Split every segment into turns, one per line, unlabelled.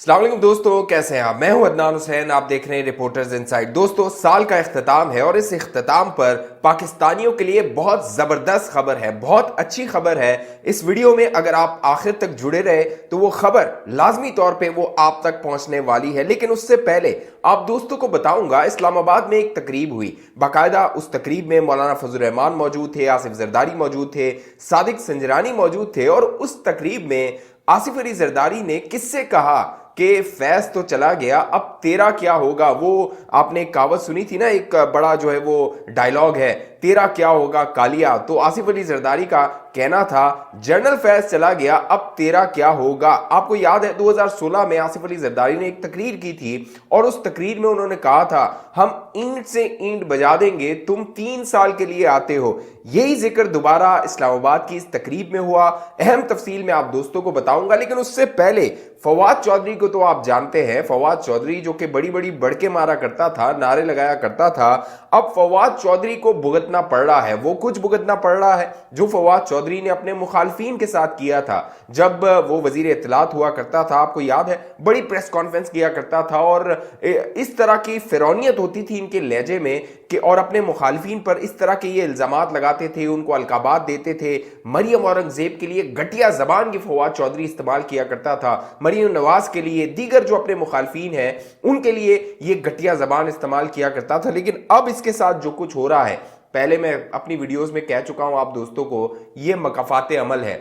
السلام علیکم دوستو، کیسے ہیں آپ؟ میں ہوں عدنان حسین، آپ دیکھ رہے ہیں رپورٹرز انسائٹ۔ دوستو، سال کا اختتام ہے اور اس اختتام پر پاکستانیوں کے لیے بہت زبردست خبر ہے، بہت اچھی خبر ہے۔ اس ویڈیو میں اگر آپ آخر تک جڑے رہے تو وہ خبر لازمی طور پہ وہ آپ تک پہنچنے والی ہے، لیکن اس سے پہلے آپ دوستوں کو بتاؤں گا اسلام آباد میں ایک تقریب ہوئی۔ باقاعدہ اس تقریب میں مولانا فضل الرحمان موجود تھے، آصف زرداری موجود تھے، صادق سنجرانی موجود تھے، اور اس تقریب میں آصف علی زرداری نے کس سے کہا کہ فیض تو چلا گیا، اب تیرا کیا ہوگا؟ وہ آپ نے کہاوت سنی تھی نا، ایک بڑا جو ہے وہ ڈائلاگ ہے، تیرا کیا ہوگا کالیا۔ تو آصف علی زرداری کا کہنا تھا جنرل فیض چلا گیا، اب تیرا کیا ہوگا۔ آپ کو یاد ہے 2016 میں آصف علی زرداری نے ایک تقریر کی تھی اور اس تقریر میں انہوں نے کہا تھا ہم اینٹ سے اینٹ بجا دیں گے، تم 3 سال کے لیے آتے ہو۔ یہی ذکر دوبارہ اسلام آباد کی اس تقریب میں ہوا۔ اہم تفصیل میں آپ دوستوں کو بتاؤں گا، لیکن اس سے پہلے فواد چودھری کو تو آپ جانتے ہیں۔ فواد چودھری جو کہ بڑی بڑی بڑکے مارا کرتا تھا، نعرے لگایا کرتا تھا، اب فواد چودھری کو بھگتنا پڑ رہا ہے۔ وہ کچھ بھگتنا پڑ رہا ہے جو فواد چودھری نے اپنے مخالفین کے ساتھ کیا تھا جب وہ وزیر اطلاعات ہوا کرتا تھا۔ آپ کو یاد ہے بڑی پریس کانفرنس کیا کرتا تھا اور اس طرح کی فرونیت ہوتی تھی ان کے لہجے میں کہ اور اپنے مخالفین پر اس طرح کے یہ الزامات لگاتے تھے، ان کو القابات دیتے تھے۔ مریم اورنگزیب کے لیے گھٹیا زبان کی فواد چودھری استعمال کیا کرتا تھا، مریم نواز کے لیے، دیگر جو اپنے مخالفین ہیں ان کے لیے یہ گھٹیا زبان استعمال کیا کرتا تھا۔ لیکن اب اس کے ساتھ جو کچھ ہو رہا ہے، پہلے میں اپنی ویڈیوز میں کہہ چکا ہوں آپ دوستوں کو، یہ مکافات عمل ہے۔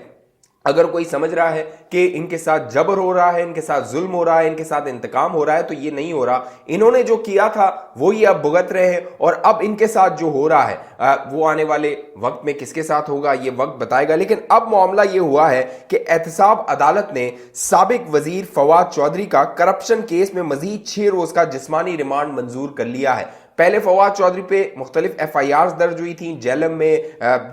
اگر کوئی سمجھ رہا ہے کہ ان کے ساتھ جبر ہو رہا ہے، ان کے ساتھ ظلم ہو رہا ہے، ان کے ساتھ انتقام ہو رہا ہے، تو یہ نہیں ہو رہا۔ انہوں نے جو کیا تھا وہی اب بھگت رہے ہیں، اور اب ان کے ساتھ جو ہو رہا ہے وہ آنے والے وقت میں کس کے ساتھ ہوگا یہ وقت بتائے گا۔ لیکن اب معاملہ یہ ہوا ہے کہ احتساب عدالت نے سابق وزیر فواد چودھری کا کرپشن کیس میں مزید 6 روز کا جسمانی ریمانڈ منظور کر لیا ہے۔ پہلے فواد چودھری پہ مختلف ایف آئی آرز درج ہوئی تھیں، جیلم میں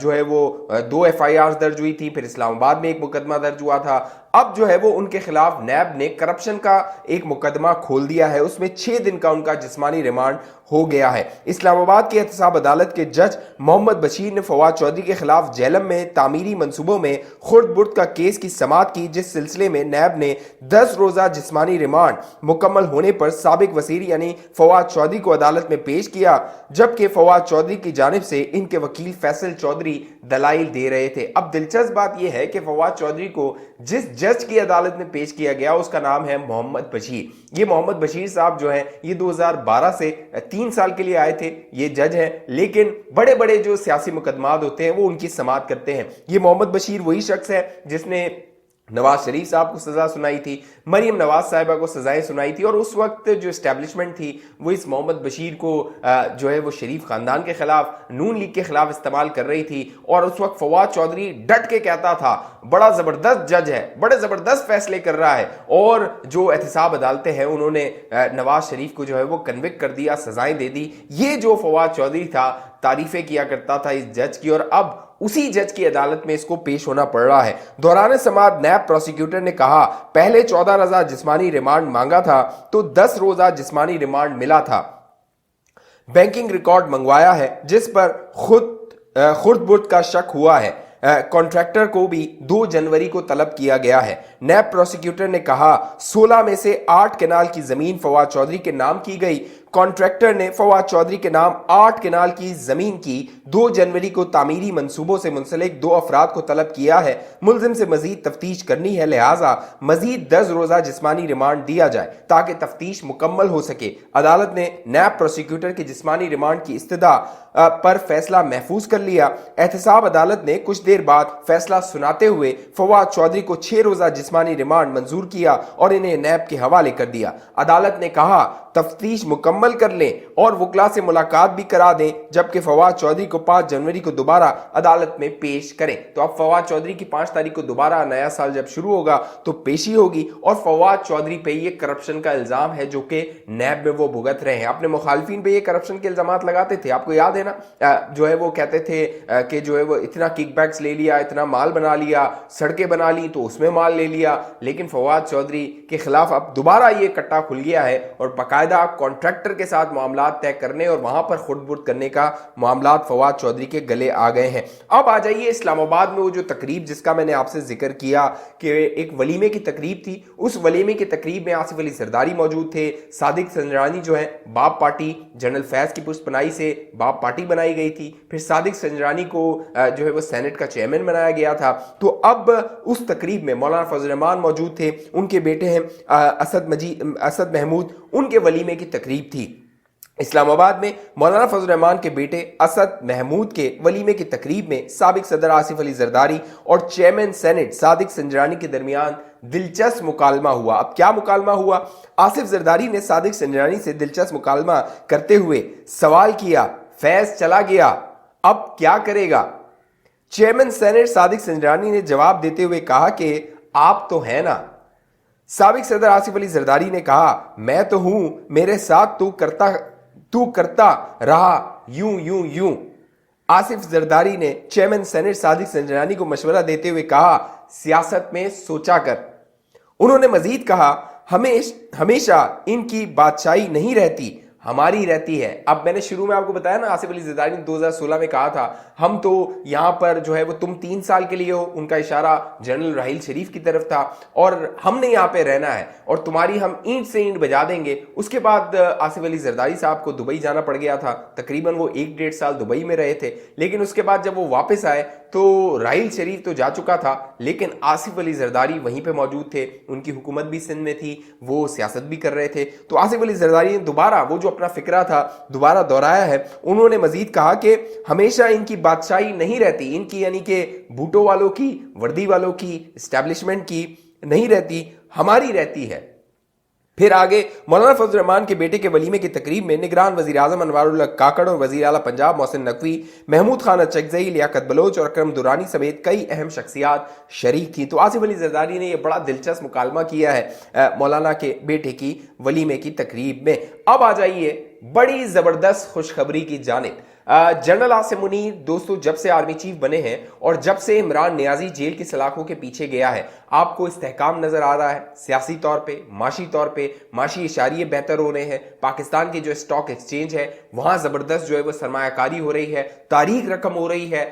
جو ہے وہ 2 ایف آئی آرز درج ہوئی تھیں، پھر اسلام آباد میں ایک مقدمہ درج ہوا تھا۔ اب جو ہے وہ ان کے خلاف نیب نے کرپشن کا ایک مقدمہ کھول دیا ہے، اس میں 6 دن کا ان کا جسمانی ریمانڈ ہو گیا ہے۔ اسلام آباد کی احتساب عدالت کے جج محمد بشیر نے فواد چودھری کے خلاف جیلم میں تعمیری منصوبوں میں خرد برد کا کیس کی سماعت کی، جس سلسلے میں نیب نے 10 روزہ جسمانی ریمانڈ مکمل ہونے پر سابق وزیر یعنی فواد چودھری کو عدالت میں پیش کیا، جبکہ فواد چودھری کی جانب سے ان کے وکیل فیصل چودھری دلائل دے رہے تھے۔ اب دلچسپ بات یہ ہے کہ فواد چودھری کو جس جج کی عدالت میں پیش کیا گیا اس کا نام ہے محمد بشیر۔ یہ محمد بشیر صاحب جو ہیں یہ 2012 سے 3 سال کے لیے آئے تھے، یہ جج ہیں، لیکن بڑے بڑے جو سیاسی مقدمات ہوتے ہیں وہ ان کی سماعت کرتے ہیں۔ یہ محمد بشیر وہی شخص ہے جس نے نواز شریف صاحب کو سزا سنائی تھی، مریم نواز صاحبہ کو سزائیں سنائی تھی، اور اس وقت جو اسٹیبلشمنٹ تھی وہ اس محمد بشیر کو جو ہے وہ شریف خاندان کے خلاف، نون لیگ کے خلاف استعمال کر رہی تھی۔ اور اس وقت فواد چودھری ڈٹ کے کہتا تھا بڑا زبردست جج ہے، بڑے زبردست فیصلے کر رہا ہے، اور جو احتساب عدالتیں ہیں انہوں نے نواز شریف کو جو ہے وہ کنوکٹ کر دیا، سزائیں دے دی۔ یہ جو فواد چودھری تھا تعریفیں کیا کرتا تھا اس جج کی، اور اب اسی جج کی عدالت میں اس کو پیش ہونا پڑ رہا ہے۔ دوران سماعت نیب پروسیکیوٹر نے کہا پہلے 14 روزہ جسمانی ریمانڈ مانگا تھا تو 10 روزہ جسمانی ریمانڈ ملا تھا، بینکنگ ریکارڈ منگوایا ہے جس پر خرد برد کا شک ہوا ہے، کانٹریکٹر کو بھی 2 جنوری کو طلب کیا گیا ہے۔ نیب پروسیکیوٹر نے کہا 16 میں سے 8 کنال کی زمین فواد چودھری کے نام کی گئی، کانٹریکٹر نے فواد چودھری کے نام 8 کنال کی زمین کی 2 جنوری کو تعمیری منصوبوں سے منسلک 2 افراد کو طلب کیا ہے، ملزم سے مزید تفتیش کرنی ہے، لہٰذا مزید 10 روزہ جسمانی ریمانڈ دیا جائے تاکہ تفتیش مکمل ہو سکے۔ عدالت نے نیب پروسیکیوٹر کے جسمانی ریمانڈ کی استدعا پر فیصلہ محفوظ کر لیا۔ احتساب عدالت نے کچھ دیر بعد فیصلہ سناتے ہوئے فواد چودھری کو 6 روزہ جسمانی ریمانڈ منظور کیا اور انہیں نیب کے حوالے کر دیا۔ عدالت نے کہا تفتیش مکمل کر لیں اور وکلا سے ملاقات بھی کرا دیں، جبکہ فواد چودھری کو 5 جنوری کو دوبارہ عدالت میں پیش کریں۔ تو اب فواد چودھری کی 5 تاریخ کو دوبارہ نیا سال جب شروع ہوگا تو پیشی ہوگی، اور فواد چودھری پہ یہ کرپشن کا الزام ہے جو کہ نیب میں وہ بھگت رہے ہیں۔ اپنے مخالفین پہ یہ کرپشن کے الزامات لگاتے تھے، آپ کو یاد ہے نا، جو ہے وہ کہتے تھے کہ جو ہے وہ اتنا کک بیکس لے لیا، اتنا مال بنا لیا، سڑکیں بنا لی تو اس میں مال لے لیا۔ لیکن فواد چودھری کے خلاف اب دوبارہ یہ کٹا کھل گیا ہے، اور باقاعدہ کانٹریکٹر کے ساتھ معاملات طے کرنے اور وہاں پر خود برد کرنے کا معاملات فواد چودھری کے گلے آ گئے ہیں۔ اب آ جائیے اسلام آباد میں وہ جو تقریب جس کا میں نے آپ سے ذکر کیا کہ ایک ولیمے کی تقریب تھی، اس ولیمے کی تقریب میں آصف علی زرداری موجود تھے، صادق سنجرانی جو ہے باب پارٹی جنرل فیض کی پشت پناہی سے باب پارٹی بنائی گئی تھی، پھر صادق سنجرانی کو جو ہے وہ سینٹ کا چیئرمین بنایا گیا تھا۔ تو اب اس تقریب میں مولانا فضل الرحمان موجود تھے، ان کے بیٹے ہیں اسد محمود، ان کے ولیمے کی تقریب تھی۔ اسلام آباد میں مولانا فضل الرحمان کے بیٹے اسد محمود کے ولیمے کی تقریب میں سابق صدر آصف علی زرداری اور چیئرمین سینٹ صادق سنجرانی کے درمیان دلچسپ مکالمہ ہوا۔ اب کیا مکالمہ ہوا؟ آصف زرداری نے صادق سنجرانی سے دلچسپ مکالمہ کرتے ہوئے سوال کیا، فیض چلا گیا اب کیا کرے گا؟ چیئرمین سینٹ صادق سنجرانی نے جواب دیتے ہوئے کہا کہ آپ تو ہیں نا۔ سابق صدر آصف علی زرداری نے کہا میں تو ہوں، میرے ساتھ تو کرتا رہا یوں یوں یوں۔ آصف زرداری نے چیئرمین سینٹ صادق سنجرانی کو مشورہ دیتے ہوئے کہا سیاست میں سوچا کر۔ انہوں نے مزید کہا ہمیشہ ان کی بادشاہی نہیں رہتی، ہماری رہتی ہے۔ اب میں نے شروع میں آپ کو بتایا نا، آصف علی زرداری نے 2016 میں کہا تھا ہم تو یہاں پر جو ہے وہ تم 3 سال کے لیے ہو، ان کا اشارہ جنرل راحیل شریف کی طرف تھا، اور ہم نے یہاں پہ رہنا ہے اور تمہاری ہم اینٹ سے اینٹ بجا دیں گے۔ اس کے بعد آصف علی زرداری صاحب کو دبئی جانا پڑ گیا تھا، تقریباً وہ 1-1.5 سال دبئی میں رہے تھے، لیکن اس کے بعد جب وہ واپس آئے تو راحیل شریف تو جا چکا تھا، لیکن آصف علی زرداری وہیں پہ موجود تھے، ان کی حکومت بھی سندھ میں تھی، وہ سیاست بھی کر رہے تھے۔ تو آصف علی زرداری نے دوبارہ وہ جو اپنا فکرہ تھا دوبارہ دہرایا ہے۔ انہوں نے مزید کہا کہ ہمیشہ ان کی بادشاہی نہیں رہتی، ان کی یعنی کہ بھوٹو والوں کی، وردی والوں کی، اسٹیبلشمنٹ کی نہیں رہتی، ہماری رہتی ہے۔ پھر آگے مولانا فضل الرحمان کے بیٹے کے ولیمے کی تقریب میں نگران وزیر اعظم انوار اللہ کاکڑ اور وزیر اعلیٰ پنجاب محسن نقوی، محمود خان اچکزئی، لیاقت بلوچ اور اکرم دورانی سمیت کئی اہم شخصیات شریک تھیں۔ تو آصف علی زرداری نے یہ بڑا دلچسپ مکالمہ کیا ہے مولانا کے بیٹے کی ولیمے کی تقریب میں۔ اب آ جائیے بڑی زبردست خوشخبری کی جانب۔ جنرل عاصم منیر دوستو جب سے آرمی چیف بنے ہیں اور جب سے عمران نیازی جیل کی سلاخوں کے پیچھے گیا ہے، آپ کو استحکام نظر آ رہا ہے، سیاسی طور پہ، معاشی اشاریے بہتر ہو رہے ہیں۔ پاکستان کی جو اسٹاک ایکسچینج ہے وہاں زبردست جو ہے وہ سرمایہ کاری ہو رہی ہے، تاریخ رقم ہو رہی ہے،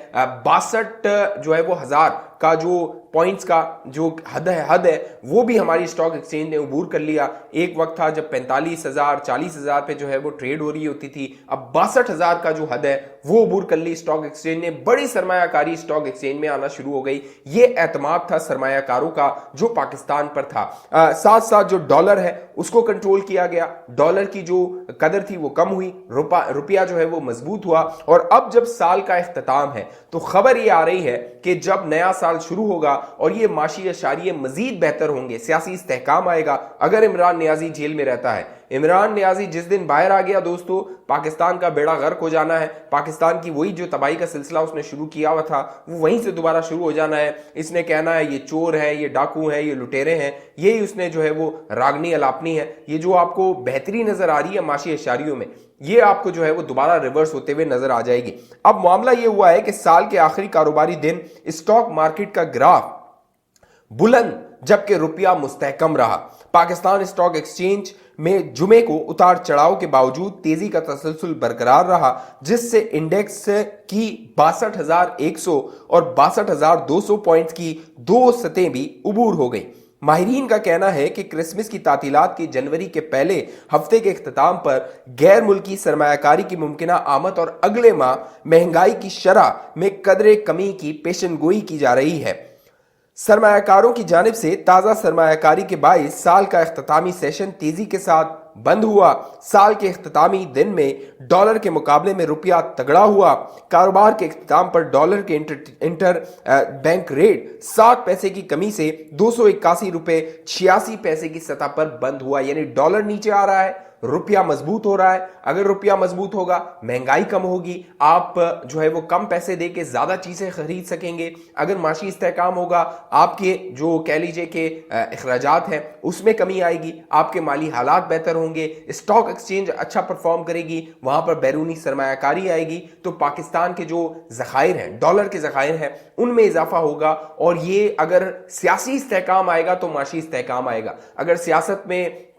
62 جو ہے وہ ہزار کا جو پوائنٹس کا جو حد ہے وہ بھی ہماری اسٹاک ایکسچینج نے عبور کر لیا۔ ایک وقت تھا جب 45,000 40,000 پہ جو ہے وہ ٹریڈ ہو رہی ہوتی تھی، اب 62,000 کا جو حد ہے وہ عبور کر لی اسٹاک ایکسچینج نے۔ بڑی سرمایہ کاری اسٹاک ایکسچینج میں آنا شروع ہو گئی۔ یہ اعتماد تھا سرمایہ کاروں کا جو پاکستان پر تھا۔ ساتھ ساتھ جو ڈالر ہے اس کو کنٹرول کیا گیا، ڈالر کی جو قدر تھی وہ کم ہوئی، روپیہ جو ہے وہ مضبوط ہوا۔ اور اب جب سال کا اختتام ہے تو خبر یہ آ رہی ہے کہ جب نیا سال شروع ہوگا اور یہ معاشی اشاریے مزید بہتر ہوں گے، سیاسی استحکام آئے گا۔ اگر عمران نیازی جیل میں رہتا ہے، عمران نیازی جس دن باہر آ گیا دوستو، پاکستان کا بیڑا غرق ہو جانا ہے۔ پاکستان کی وہی جو تباہی کا سلسلہ اس نے شروع کیا ہوا تھا وہ وہیں سے دوبارہ شروع ہو جانا ہے۔ اس نے کہنا ہے یہ چور ہیں، یہ ڈاکو ہیں، یہ لٹیرے ہیں، یہی اس نے جو ہے وہ راگنی الاپنی ہے۔ یہ جو آپ کو بہتری نظر آ رہی ہے معاشی اشاریوں میں، یہ آپ کو جو ہے وہ دوبارہ ریورس ہوتے ہوئے نظر آ جائے گی۔ اب معاملہ یہ ہوا ہے کہ سال کے آخری کاروباری دن اسٹاک مارکیٹ کا گراف بلند جبکہ روپیہ مستحکم رہا۔ پاکستان اسٹاک ایکسچینج میں جمعے کو اتار چڑھاؤ کے باوجود تیزی کا تسلسل برقرار رہا، جس سے انڈیکس کی 62,100 اور 62,200 پوائنٹس کی 2 سطحیں بھی عبور ہو گئی۔ ماہرین کا کہنا ہے کہ کرسمس کی تعطیلات کی جنوری کے پہلے ہفتے کے اختتام پر غیر ملکی سرمایہ کاری کی ممکنہ آمد اور اگلے ماہ مہنگائی کی شرح میں قدرے کمی کی پیشن گوئی کی جا رہی ہے۔ سرمایہ کاروں کی جانب سے تازہ سرمایہ کاری کے باعث سال کا اختتامی سیشن تیزی کے ساتھ بند ہوا۔ سال کے اختتامی دن میں ڈالر کے مقابلے میں روپیہ تگڑا ہوا۔ کاروبار کے اختتام پر ڈالر کے انٹر بینک ریٹ 7 پیسے کی کمی سے 281 روپے 86 پیسے کی سطح پر بند ہوا، یعنی ڈالر نیچے آ رہا ہے، روپیہ مضبوط ہو رہا ہے۔ اگر روپیہ مضبوط ہوگا، مہنگائی کم ہوگی، آپ جو ہے وہ کم پیسے دے کے زیادہ چیزیں خرید سکیں گے۔ اگر معاشی استحکام ہوگا، آپ کے جو کہہ لیجئے کہ اخراجات ہیں اس میں کمی آئے گی، آپ کے مالی حالات بہتر ہوں گے، اسٹاک ایکسچینج اچھا پرفارم کرے گی، وہاں پر بیرونی سرمایہ کاری آئے گی، تو پاکستان کے جو ذخائر ہیں، ڈالر کے ذخائر ہیں، ان میں اضافہ ہوگا۔ اور یہ اگر سیاسی استحکام آئے گا تو معاشی استحکام آئے گا۔ اگر سیاست میں